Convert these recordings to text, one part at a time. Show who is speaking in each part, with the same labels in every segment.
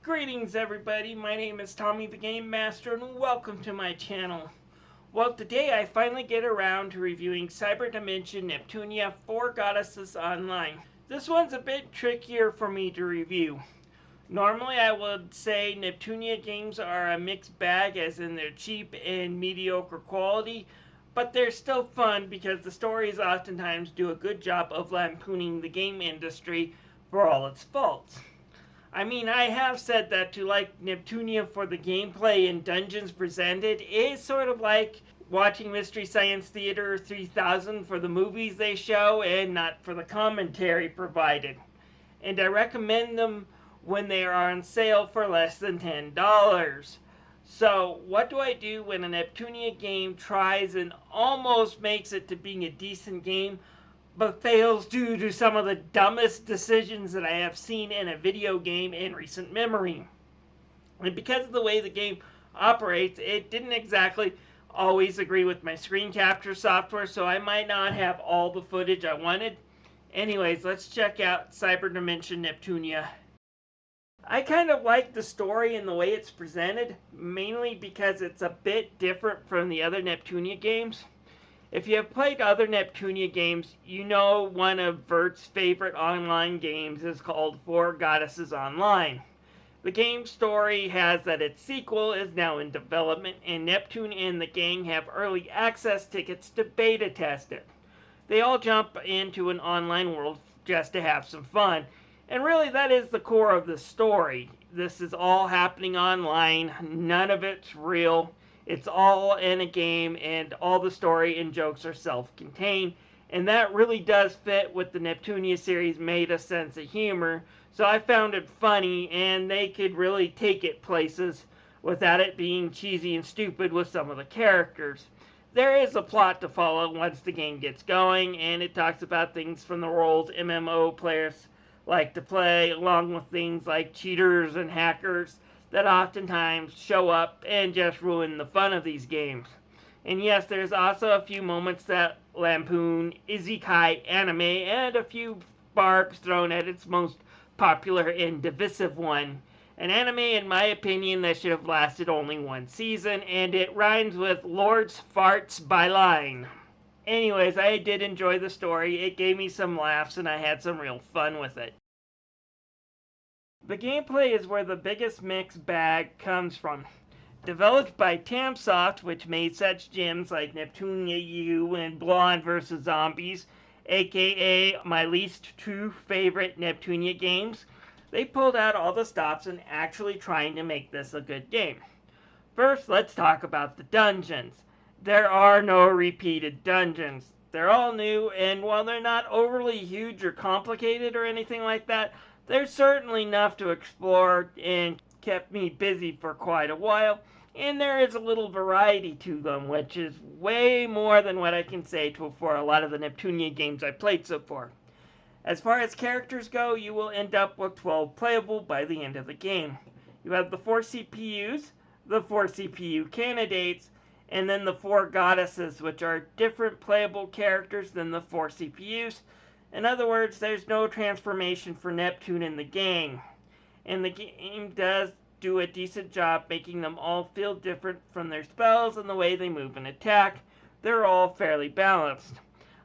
Speaker 1: Greetings everybody, my name is Tommy the Game Master and welcome to my channel. Well, today I finally get around to reviewing Cyberdimension Neptunia 4 Goddesses Online. This one's a bit trickier for me to review. Normally I would say Neptunia games are a mixed bag, as in they're cheap and mediocre quality, but they're still fun because the stories oftentimes do a good job of lampooning the game industry for all its faults. I mean, I have said that to like Neptunia for the gameplay and dungeons presented is sort of like watching Mystery Science Theater 3000 for the movies they show and not for the commentary provided. And I recommend them when they are on sale for less than $10. So, what do I do when a Neptunia game tries and almost makes it to being a decent game, but fails due to some of the dumbest decisions that I have seen in a video game in recent memory? And because of the way the game operates, it didn't exactly always agree with my screen capture software, so I might not have all the footage I wanted. Anyways, let's check out Cyberdimension Neptunia. I kind of like the story and the way it's presented, mainly because it's a bit different from the other Neptunia games. If you have played other Neptunia games, you know one of Vert's favorite online games is called 4 Goddesses Online. The game's story has that its sequel is now in development, and Neptune and the gang have early access tickets to beta test it. They all jump into an online world just to have some fun, and really that is the core of the story. This is all happening online, none of it's real. It's all in a game, and all the story and jokes are self-contained, and that really does fit with the Neptunia series' made a sense of humor, so I found it funny, and they could really take it places without it being cheesy and stupid with some of the characters. There is a plot to follow once the game gets going, and it talks about things from the roles MMO players like to play, along with things like cheaters and hackers that oftentimes show up and just ruin the fun of these games. And yes, there's also a few moments that lampoon isekai anime and a few barbs thrown at its most popular and divisive one. An anime, in my opinion, that should have lasted only one season, and it rhymes with Lord's Farts by Line. Anyways, I did enjoy the story. It gave me some laughs and I had some real fun with it. The gameplay is where the biggest mixed bag comes from. Developed by Tamsoft, which made such gems like Neptunia U and Blonde vs. Zombies, aka my least two favorite Neptunia games, they pulled out all the stops in actually trying to make this a good game. First, let's talk about the dungeons. There are no repeated dungeons. They're all new, and while they're not overly huge or complicated or anything like that, there's certainly enough to explore and kept me busy for quite a while, and there is a little variety to them, which is way more than what I can say for a lot of the Neptunia games I've played so far. As far as characters go, you will end up with 12 playable by the end of the game. You have the 4 CPUs, the 4 CPU candidates, and then the 4 goddesses, which are different playable characters than the 4 CPUs. In other words, there's no transformation for Neptune in the gang. And the game does do a decent job making them all feel different from their spells and the way they move and attack. They're all fairly balanced.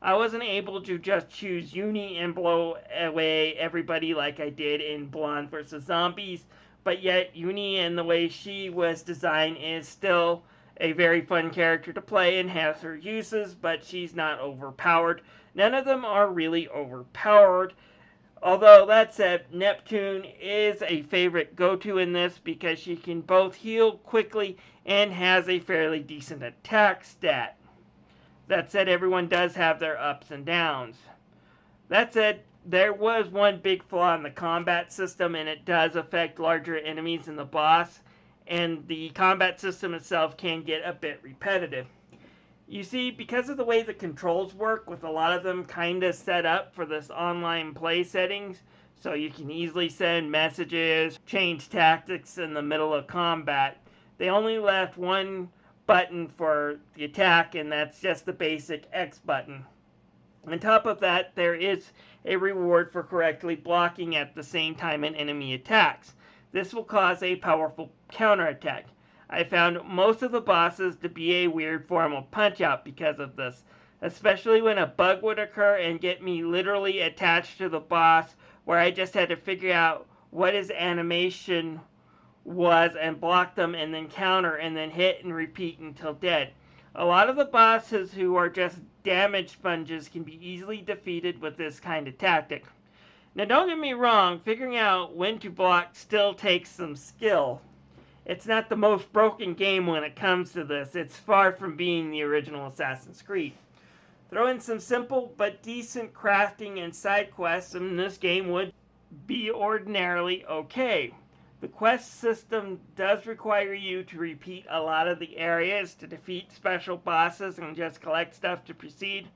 Speaker 1: I wasn't able to just choose Uni and blow away everybody like I did in Blonde vs. Zombies, but yet Uni and the way she was designed is still a very fun character to play and has her uses, but she's not overpowered. None of them are really overpowered. Although, that said, Neptune is a favorite go-to in this because she can both heal quickly and has a fairly decent attack stat. That said, everyone does have their ups and downs. That said, there was one big flaw in the combat system, and it does affect larger enemies in the boss, and the combat system itself can get a bit repetitive. You see, because of the way the controls work, with a lot of them kind of set up for this online play settings, so you can easily send messages, change tactics in the middle of combat, they only left one button for the attack, and that's just the basic X button. On top of that, there is a reward for correctly blocking at the same time an enemy attacks. This will cause a powerful counterattack. I found most of the bosses to be a weird form of punch-out because of this, especially when a bug would occur and get me literally attached to the boss, where I just had to figure out what his animation was and block them and then counter and then hit and repeat until dead. A lot of the bosses who are just damage sponges can be easily defeated with this kind of tactic. Now don't get me wrong, figuring out when to block still takes some skill. It's not the most broken game when it comes to this. It's far from being the original Assassin's Creed. Throw in some simple but decent crafting and side quests and this game would be ordinarily okay. The quest system does require you to repeat a lot of the areas to defeat special bosses and just collect stuff to proceed.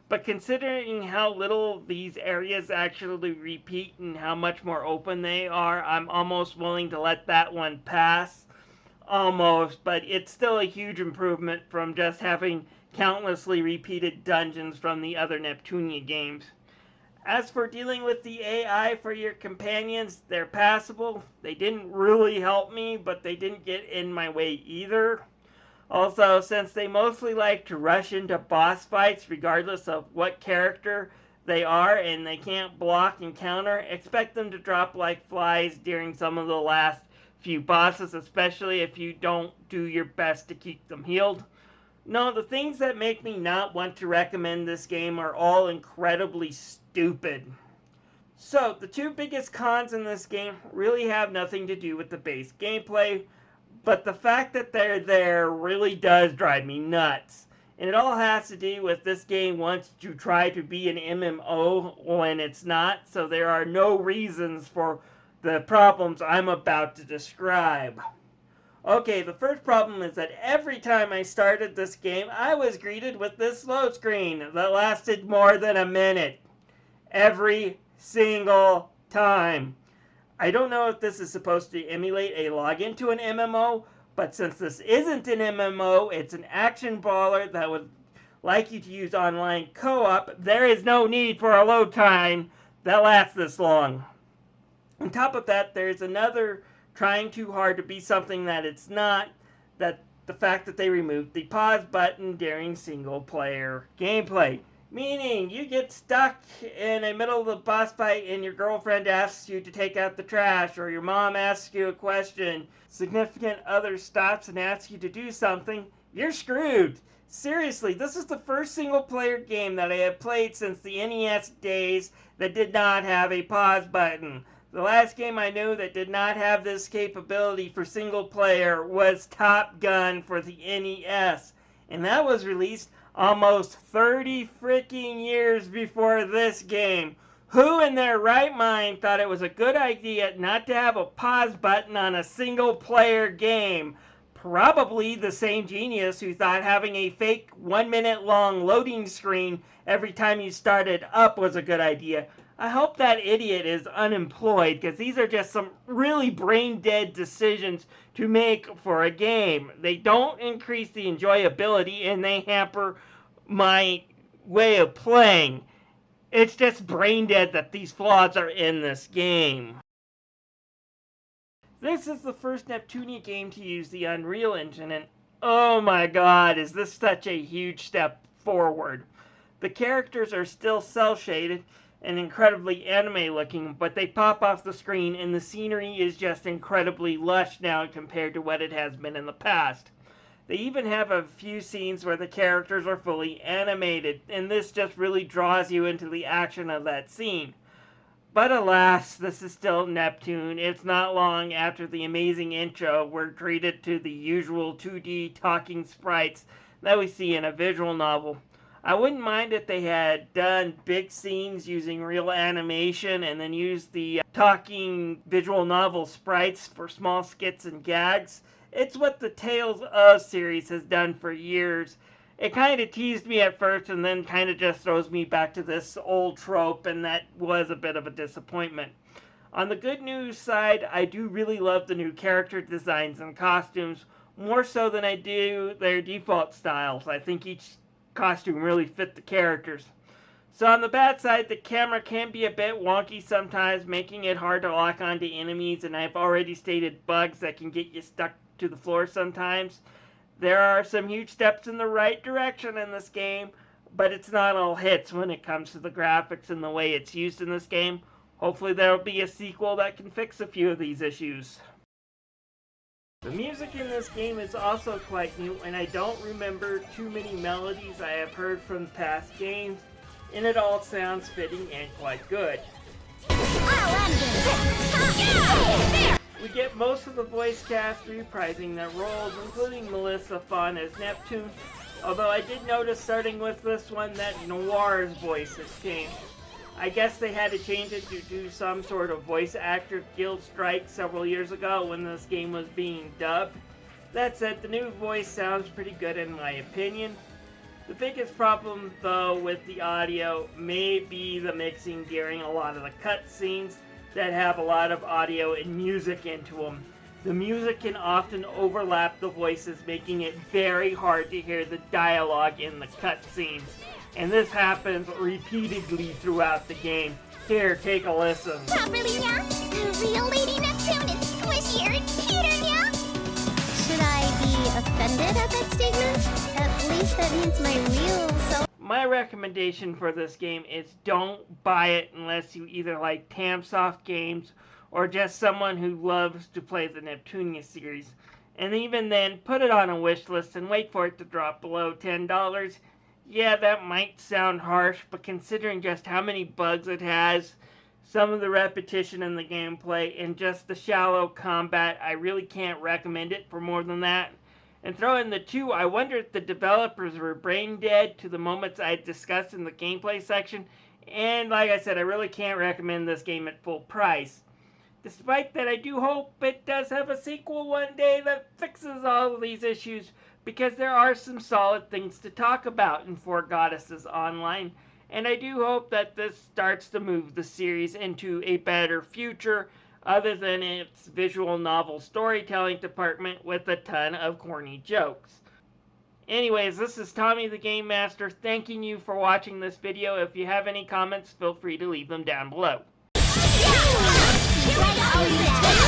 Speaker 1: But considering how little these areas actually repeat and how much more open they are, I'm almost willing to let that one pass. Almost, but it's still a huge improvement from just having countlessly repeated dungeons from the other Neptunia games. As for dealing with the AI for your companions, they're passable. They didn't really help me, but they didn't get in my way either. Also, since they mostly like to rush into boss fights regardless of what character they are and they can't block and counter, expect them to drop like flies during some of the last few bosses, especially if you don't do your best to keep them healed. No, the things that make me not want to recommend this game are all incredibly stupid. So, the two biggest cons in this game really have nothing to do with the base gameplay, but the fact that they're there really does drive me nuts. And it all has to do with this game wants to try to be an MMO when it's not, so there are no reasons for the problems I'm about to describe. Okay, the first problem is that every time I started this game, I was greeted with this load screen that lasted more than a minute. Every single time. I don't know if this is supposed to emulate a login to an MMO, but since this isn't an MMO, it's an action brawler that would like you to use online co-op, there is no need for a load time that lasts this long. On top of that, there's another trying too hard to be something that it's not, that the fact that they removed the pause button during single player gameplay. Meaning, you get stuck in the middle of the boss fight and your girlfriend asks you to take out the trash, or your mom asks you a question, significant other stops and asks you to do something, you're screwed. Seriously, this is the first single player game that I have played since the NES days that did not have a pause button. The last game I knew that did not have this capability for single player was Top Gun for the NES. And that was released almost 30 freaking years before this game. Who in their right mind thought it was a good idea not to have a pause button on a single player game? Probably the same genius who thought having a fake 1 minute long loading screen every time you started up was a good idea. I hope that idiot is unemployed, because these are just some really brain-dead decisions to make for a game. They don't increase the enjoyability, and they hamper my way of playing. It's just brain-dead that these flaws are in this game. This is the first Neptunia game to use the Unreal Engine, and oh my god, is this such a huge step forward. The characters are still cel-shaded and incredibly anime looking, but they pop off the screen and the scenery is just incredibly lush now compared to what it has been in the past. They even have a few scenes where the characters are fully animated, and this just really draws you into the action of that scene. But alas, this is still Neptune. It's not long after the amazing intro we're treated to the usual 2D talking sprites that we see in a visual novel. I wouldn't mind if they had done big scenes using real animation and then used the talking visual novel sprites for small skits and gags. It's what the Tales of series has done for years. It kind of teased me at first and then kind of just throws me back to this old trope, and that was a bit of a disappointment. On the good news side, I do really love the new character designs and costumes, more so than I do their default styles. I think each costume really fit the characters. So on the bad side, the camera can be a bit wonky sometimes, making it hard to lock onto enemies, and I've already stated bugs that can get you stuck to the floor sometimes. There are some huge steps in the right direction in this game, but it's not all hits when it comes to the graphics and the way it's used in this game. Hopefully there will be a sequel that can fix a few of these issues. The music in this game is also quite new, and I don't remember too many melodies I have heard from past games, and it all sounds fitting and quite good. We get most of the voice cast reprising their roles, including Melissa Fawn as Neptune, although I did notice starting with this one that Noir's voice has changed. I guess they had to change it due to some sort of voice actor guild strike several years ago when this game was being dubbed. That said, the new voice sounds pretty good in my opinion. The biggest problem though with the audio may be the mixing during a lot of the cutscenes that have a lot of audio and music into them. The music can often overlap the voices, making it very hard to hear the dialogue in the cutscenes. And this happens repeatedly throughout the game. Here, take a listen.
Speaker 2: Properly now, the real Lady Neptune is squishier and cuter now. Should I be offended at that statement? At least that means my real self.
Speaker 1: My recommendation for this game is don't buy it unless you either like Tamsoft games or just someone who loves to play the Neptunia series. And even then, put it on a wish list and wait for it to drop below $10. Yeah, that might sound harsh, but considering just how many bugs it has, some of the repetition in the gameplay, and just the shallow combat, I really can't recommend it for more than that. And throw in the two, I wonder if the developers were brain dead to the moments I discussed in the gameplay section, and like I said, I really can't recommend this game at full price. Despite that, I do hope it does have a sequel one day that fixes all of these issues, because there are some solid things to talk about in Four Goddesses Online, and I do hope that this starts to move the series into a better future, other than its visual novel storytelling department with a ton of corny jokes. Anyways, this is Tommy the Game Master thanking you for watching this video. If you have any comments, feel free to leave them down below.
Speaker 2: Yeah!